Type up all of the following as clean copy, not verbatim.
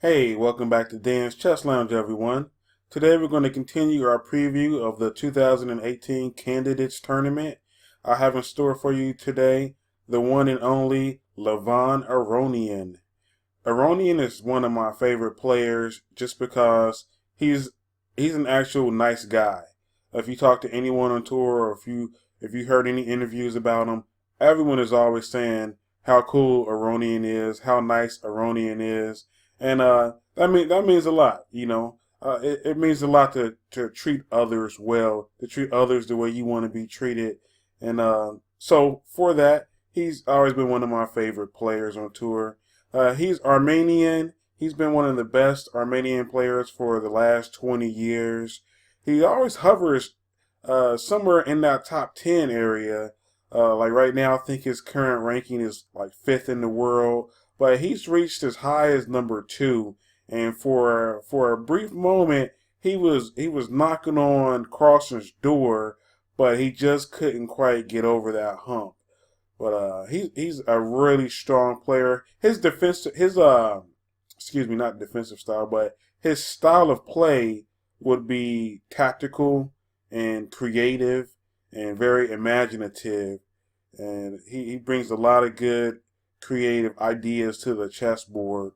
Hey, welcome back to Dan's Chess Lounge, everyone. Today we're going to continue our preview of the 2018 Candidates Tournament. I have in store for you today the one and only Levon Aronian. Aronian is one of my favorite players just because he's an actual nice guy. If you talk to anyone on tour or if you heard any interviews about him, everyone is always saying how cool Aronian is, how nice Aronian is. And that means a lot, you know. It means a lot to treat others well, to treat others the way you want to be treated. And so for that, he's always been one of my favorite players on tour. He's Armenian. He's been one of the best Armenian players for the last 20 years. He always hovers somewhere in that top 10 area. Like right now, I think his current ranking is like 5th in the world, but he's reached as high as number 2. And for a brief moment, he was knocking on Carlsen's door, but he just couldn't quite get over that hump. But he's a really strong player. Excuse me, not defensive style, but his style of play would be tactical and creative and very imaginative. And he brings a lot of good creative ideas to the chessboard.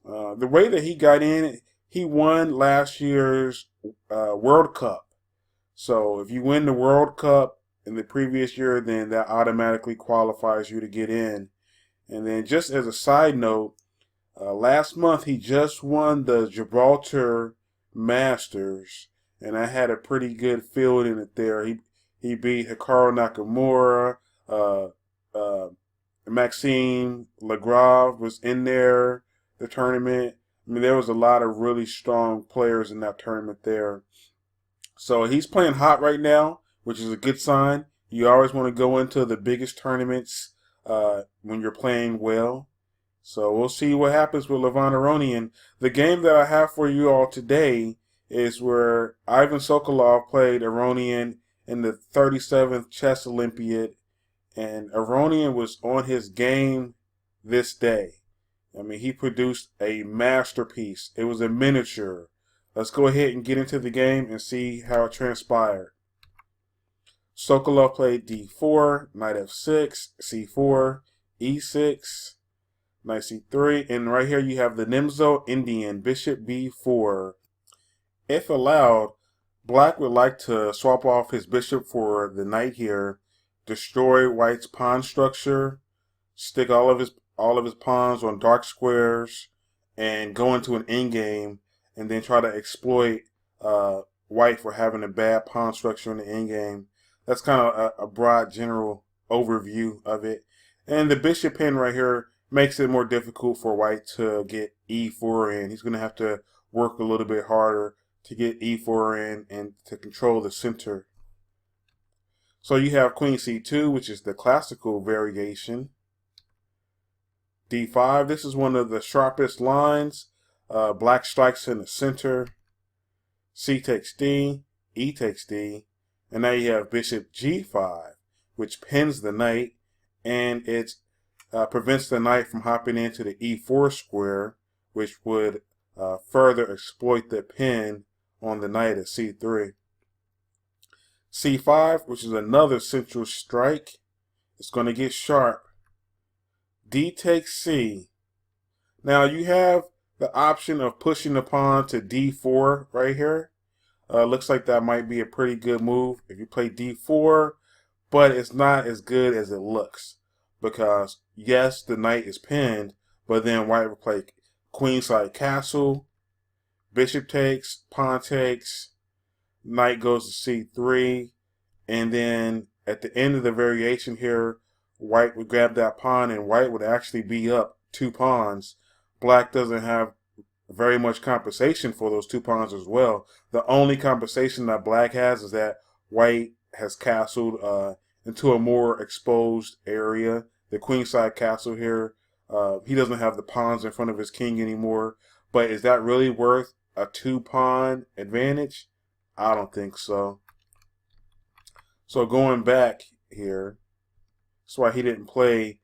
The way that he got in, he won last year's World Cup. So if you win the World Cup in the previous year, then that automatically qualifies you to get in. And then just as a side note, last month he just won the Gibraltar Masters, and I had a pretty good field in it there. He beat Hikaru Nakamura, uh, uh, Maxime Lagrave was in there, the tournament. I mean, there was a lot of really strong players in that tournament there. So he's playing hot right now, which is a good sign. You always want to go into the biggest tournaments when you're playing well. So we'll see what happens with Levon Aronian. The game that I have for you all today is where Ivan Sokolov played Aronian in the 37th Chess Olympiad, and Aronian was on his game this day. I mean, he produced a masterpiece. It was a miniature. Let's go ahead and get into the game and see how it transpired. Sokolov played d4, knight f6, c4, e6, knight c3, and right here you have the Nimzo-Indian, bishop b4. If allowed, black would like to swap off his bishop for the knight here, destroy white's pawn structure, stick all of his pawns on dark squares, and go into an endgame, and then try to exploit white for having a bad pawn structure in the endgame. That's kind of a broad general overview of it. And the bishop pin right here makes it more difficult for white to get e4 in. He's going to have to work a little bit harder to get e4 in and to control the center. So you have queen c2, which is the classical variation. d5, this is one of the sharpest lines. Black strikes in the center. C takes d, e takes d, and now you have bishop g5, which pins the knight, and it prevents the knight from hopping into the e4 square, which would further exploit the pin on the knight at c3. c5, which is another central strike, it's going to get sharp. D takes c. Now you have the option of pushing the pawn to d4 right here. Looks like that might be a pretty good move if you play d4, but it's not as good as it looks because yes, the knight is pinned, but then white will play queenside castle, bishop takes, pawn takes, knight goes to c3, and then at the end of the variation here, white would grab that pawn and white would actually be up 2 pawns. Black doesn't have very much compensation for those 2 pawns as well. The only compensation that black has is that white has castled into a more exposed area. The queenside castle here, he doesn't have the pawns in front of his king anymore. But is that really worth a 2-pawn advantage? I don't think so. So going back here, that's why he didn't play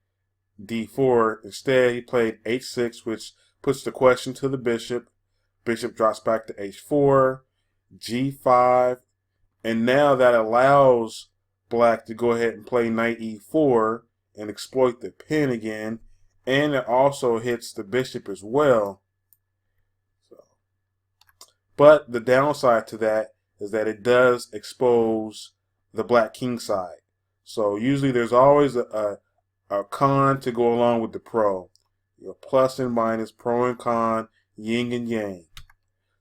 d4. Instead, he played h6, which puts the question to the bishop. Bishop drops back to h4, g5, and now that allows black to go ahead and play knight e4 and exploit the pin again, and it also hits the bishop as well. But the downside to that is that it does expose the black king side. So usually there's always a con to go along with the pro. You know, plus and minus, pro and con, yin and yang.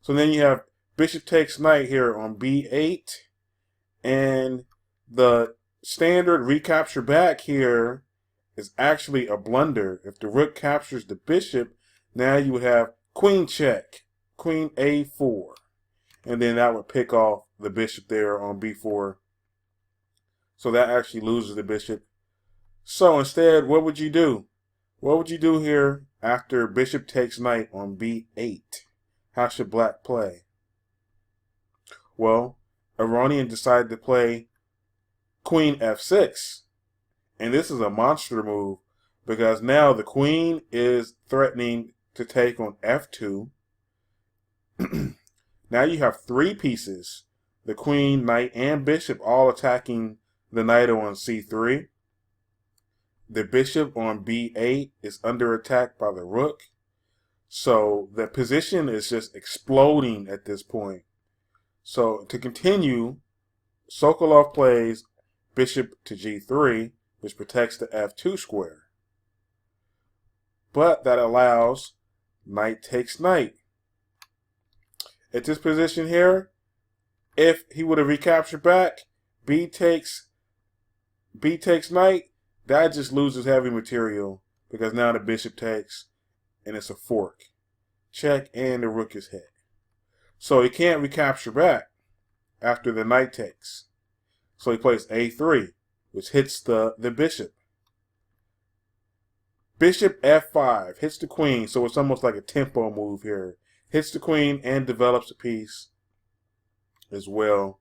So then you have bishop takes knight here on b8, and the standard recapture back here is actually a blunder. If the rook captures the bishop, now you would have queen check, queen a4, and then that would pick off the bishop there on b4. So that actually loses the bishop. So instead, what would you do? What would you do here after bishop takes knight on b8? How should black play? Well, Aronian decided to play queen f6. And this is a monster move because now the queen is threatening to take on f2. Now you have three pieces, the queen, knight, and bishop all attacking the knight on c3. The bishop on b8 is under attack by the rook. So the position is just exploding at this point. So to continue, Sokolov plays bishop to g3, which protects the f2 square. But that allows knight takes knight. At this position here, if he would have recaptured back, b takes knight, that just loses heavy material because now the bishop takes and it's a fork. Check, and the rook is hit. So he can't recapture back after the knight takes. So he plays a3, which hits the bishop. Bishop f5 hits the queen, so it's almost like a tempo move here. Hits the queen and develops a piece as well.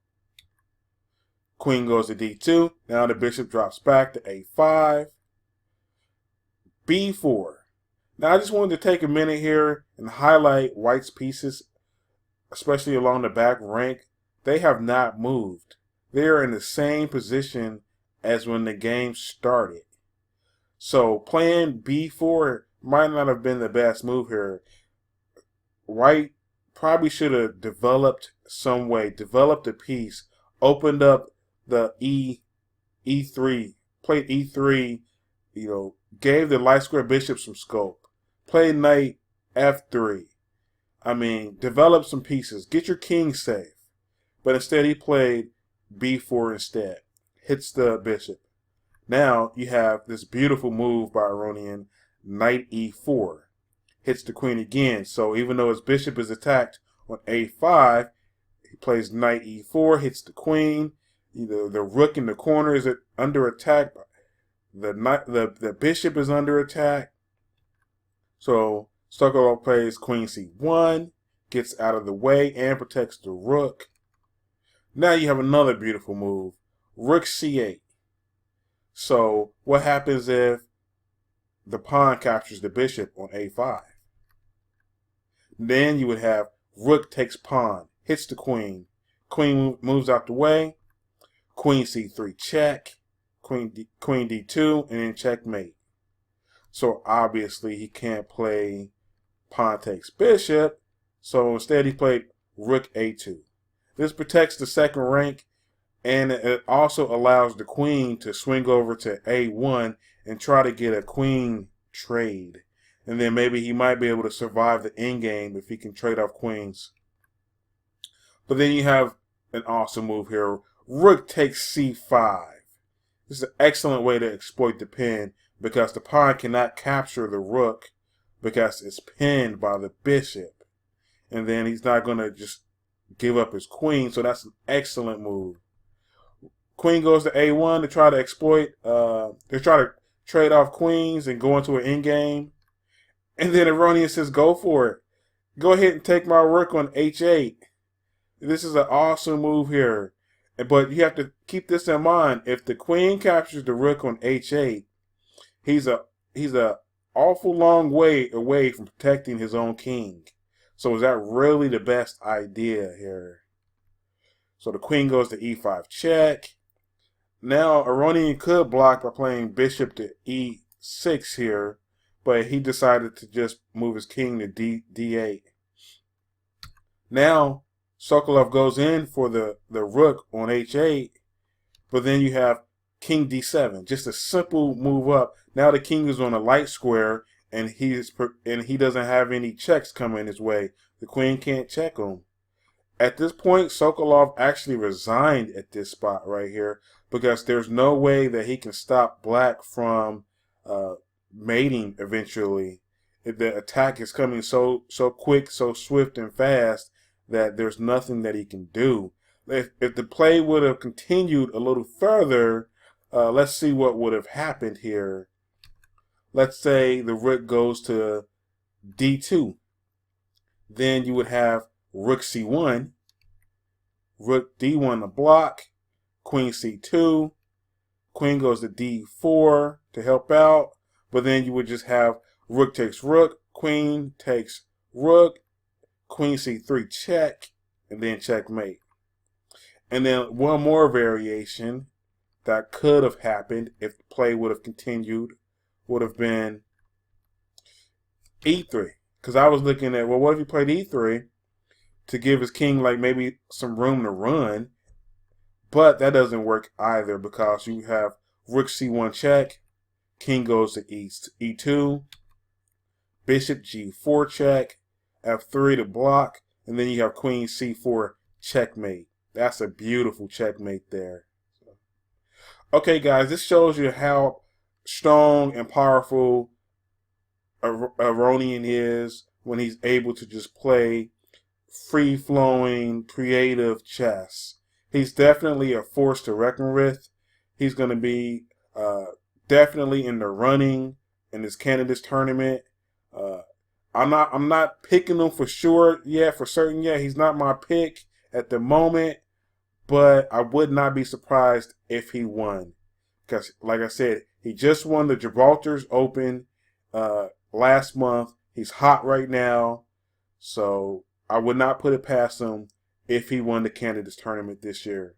Queen goes to d2. Now the bishop drops back to a5. b4. Now I just wanted to take a minute here and highlight white's pieces, especially along the back rank. They have not moved. They are in the same position as when the game started. So playing b4 might not have been the best move here. White probably should have developed some way, developed a piece, opened up the e3, played e3, gave the light square bishop some scope, played knight f3. I mean, develop some pieces, get your king safe. But instead he played b4 instead, hits the bishop. Now you have this beautiful move by Aronian, knight e4. Hits the queen again. So even though his bishop is attacked on a5, he plays knight e4, hits the queen. The rook in the corner is under attack. The bishop is under attack. So Sokolov plays queen c1, gets out of the way and protects the rook. Now you have another beautiful move, rook c8. So what happens if the pawn captures the bishop on a5? Then you would have rook takes pawn, hits the queen. Queen moves out the way. Queen c3 check. Queen d2, and then checkmate. So obviously he can't play pawn takes bishop. So instead he played rook a2. This protects the second rank, and it also allows the queen to swing over to a1 and try to get a queen trade. And then maybe he might be able to survive the endgame if he can trade off queens. But then you have an awesome move here. Rook takes c5. This is an excellent way to exploit the pin because the pawn cannot capture the rook because it's pinned by the bishop. And then he's not going to just give up his queen. So that's an excellent move. Queen goes to a1 to try to exploit, they try to trade off queens and go into an endgame. And then Aronian says, go for it. Go ahead and take my rook on h8. This is an awesome move here. But you have to keep this in mind. If the queen captures the rook on h8, he's a awful long way away from protecting his own king. So is that really the best idea here? So the queen goes to e5 check. Now Aronian could block by playing bishop to e6 here, but he decided to just move his king to d8. Now Sokolov goes in for the rook on h8, but then you have king d7, just a simple move up. Now the king is on a light square, and he doesn't have any checks coming his way. The queen can't check him. At this point, Sokolov actually resigned at this spot right here because there's no way that he can stop black from mating eventually. The attack is coming so quick, so swift and fast that there's nothing that he can do. If the play would have continued a little further, let's see what would have happened here. Let's say the rook goes to d2. Then you would have rook c1, rook d1 to block, queen c2, queen goes to d4 to help out, but then you would just have rook takes rook, queen takes rook, queen c3 check, and then checkmate. And then one more variation that could have happened if the play would have continued would have been e3. Because I was looking at, well, what if he played e3 to give his king like maybe some room to run? But that doesn't work either because you have rook c1 check, king goes to e2, bishop g4 check, f3 to block, and then you have queen c4 checkmate. That's a beautiful checkmate there. Okay, guys, this shows you how strong and powerful Aronian is when he's able to just play free-flowing, creative chess. He's definitely a force to reckon with. He's going to be definitely in the running in this candidates tournament. I'm not picking him for sure yet, for certain yet. He's not my pick at the moment, but I would not be surprised if he won. Because, like I said, he just won the Gibraltar's Open last month. He's hot right now. So I would not put it past him if he won the candidates tournament this year.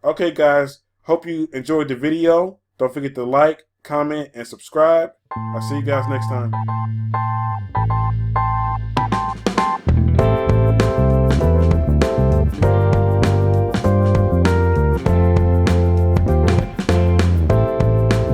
Okay, guys. Hope you enjoyed the video. Don't forget to like, comment, and subscribe. I'll see you guys next time.